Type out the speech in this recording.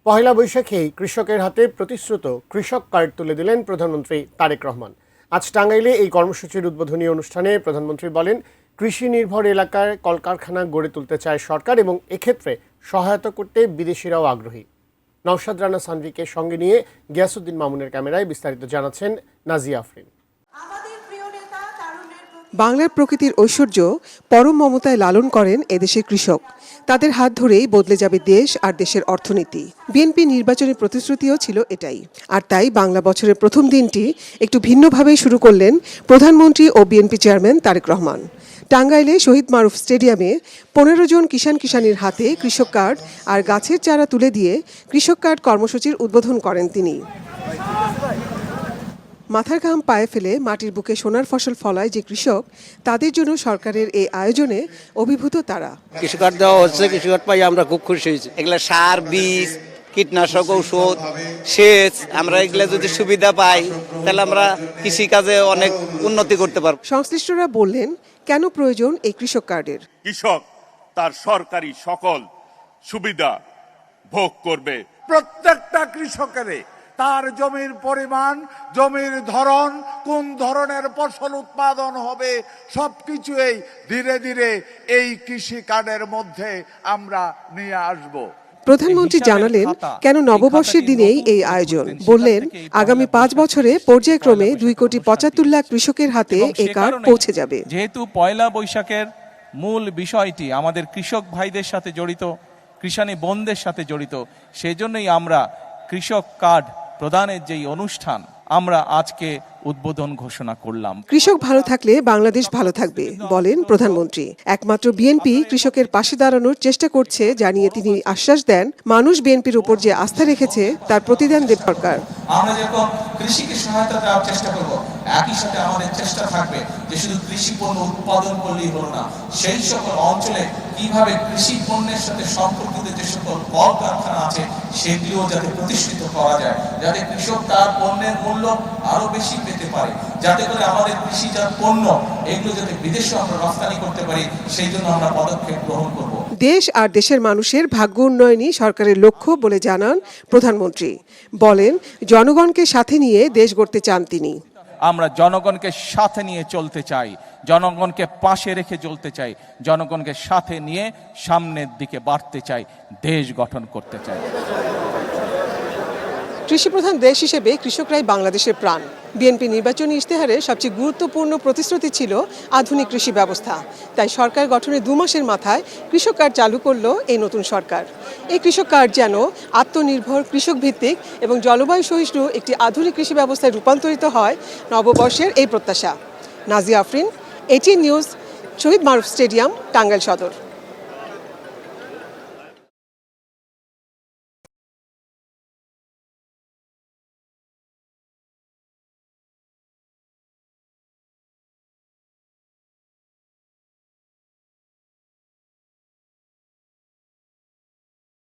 পহেলা বৈশাখেই কৃষকের হাতে প্রতিশ্রুত কৃষক কার্ড তুলে দিলেন প্রধানমন্ত্রী তারেক রহমান। আজ টাঙ্গাইলে এই কর্মসূচির উদ্বোধনী অনুষ্ঠানে প্রধানমন্ত্রী বলেন, কৃষি নির্ভর এলাকায় কলকারখানা গড়ে তুলতে চায় সরকার এবং এক্ষেত্রে সহায়তা করতে বিদেশিরাও আগ্রহী। নওশাদ রানা সানভিকে সঙ্গে নিয়ে গিয়াসউদ্দিন মামুনের ক্যামেরায় বিস্তারিত জানাচ্ছেন নাজিয়া আফরিন। বাংলার প্রকৃতির ঐশ্বর্য পরম মমতায় লালন করেন এদেশের কৃষক। তাদের হাত ধরেই বদলে যাবে দেশ আর দেশের অর্থনীতি। বিএনপি নির্বাচনী প্রতিশ্রুতিও ছিল এটাই। আর তাই বাংলা বছরের প্রথম দিনটি একটু ভিন্নভাবেই শুরু করলেন প্রধানমন্ত্রী ও বিএনপি চেয়ারম্যান তারেক রহমান। টাঙ্গাইলে শহীদ মারুফ স্টেডিয়ামে 15 জন কিষাণীর হাতে কৃষক কার্ড আর গাছের চারা তুলে দিয়ে কৃষক কার্ড কর্মসূচির উদ্বোধন করেন তিনি। মাথার ঘাম পায়ে ফেলে মাটির বুকে সোনার ফসল ফলায় যে কৃষক, তাদের জন্য সরকারের এই আয়োজনে অভিভূত তারা। কৃষি কার্ড দেওয়া হচ্ছে, কৃষি কার্ড পাই আমরা খুব খুশি হয়েছি। এগুলা সার, বীজ, কীটনাশক, ঔষধ, সেচ, আমরা এগুলা যদি সুবিধা পাই তাহলে আমরা কৃষি কাজে অনেক উন্নতি করতে পারব। সংশ্লিষ্টরা বললেন, কেন প্রয়োজন এই কৃষক কার্ডের? কৃষক তার সরকারি সকল সুবিধা ভোগ করবে। প্রত্যেকটা কৃষকের তার জমির পরিমাণ, জমির ধরন, কোন ধরনের ফসল উৎপাদন হবে, সবকিছুই ধীরে ধীরে এই কৃষি কার্ডের মধ্যে আমরা নিয়ে আসব। প্রধানমন্ত্রী জানালেন, কেন নববর্ষের দিনেই এই আয়োজন। বললেন, আগামী 5 বছরে পর্যায়ক্রমে 2,75 লাখ কৃষকের হাতে এই কার্ড পৌঁছে যাবে। যেহেতু পয়লা বৈশাখের মূল বিষয়টি আমাদের কৃষক ভাইদের সাথে জড়িত, কৃষানী বোনদের সাথে জড়িত, সেজন্যই আমরা কৃষক কার্ড প্রদানের যেই অনুষ্ঠান আমরা আজকে উদ্বোধন ঘোষণা করলাম। কৃষক ভালো থাকলে বাংলাদেশ ভালো থাকবে, বলেন প্রধানমন্ত্রী। একমাত্র বিএনপি কৃষকের পাশে দাঁড়ানোর চেষ্টা করছে জানিয়ে তিনি আশ্বাস দেন, মানুষ বিএনপির উপর যে আস্থা রেখেছে তার প্রতিদান দেবে সরকার। আমরা যখন কৃষিকে সহায়তা দেওয়ার চেষ্টা করব, একই সাথে আমাদের চেষ্টা থাকবে যে শুধু কৃষি পণ্য উৎপাদন করলেই হলো না, সেই সকল অঞ্চলে কিভাবে কৃষি পণ্যের সাথে সম্পর্কিত যে সকল কলকারখানা আছে সেগুলিও যাতে প্রতিষ্ঠিত করা যায়, যাতে কৃষক তার পণ্যের মূল্য আরো বেশি পেতে পারে, যাতে করে আমাদের কৃষিজাত পণ্য এগুলো যাতে বিদেশে আমরা রপ্তানি করতে পারি, সেই জন্য আমরা পদক্ষেপ গ্রহণ করব। দেশ আর দেশের মানুষের ভাগ্য উন্নয়নই সরকারের লক্ষ্য বলে জানান প্রধানমন্ত্রী। বলেন, জনগণকে সাথে নিয়ে দেশ গড়তে চান তিনি। আমরা জনগণকে সাথে নিয়ে চলতে চাই, জনগণকে পাশে রেখে চলতে চাই, জনগণকে সাথে নিয়ে সামনের দিকে বাড়তে চাই, দেশ গঠন করতে চাই। কৃষিপ্রধান দেশ হিসেবে কৃষকরাই বাংলাদেশের প্রাণ। বিএনপি নির্বাচনী ইশতেহারের সবচেয়ে গুরুত্বপূর্ণ প্রতিশ্রুতি ছিল আধুনিক কৃষি ব্যবস্থা। তাই সরকার গঠনের 2 মাসের মাথায় কৃষক কার্ড চালু করলো এই নতুন সরকার। এই কৃষক কার্ড যেন আত্মনির্ভর, কৃষক ভিত্তিক এবং জলবায়ু সহিষ্ণু একটি আধুনিক কৃষি ব্যবস্থায় রূপান্তরিত হয় নববর্ষের এই প্রত্যাশা। নাজিয়া আফরিন, ATN নিউজ, শহীদ মারুফ স্টেডিয়াম, টাঙ্গাইল সদর।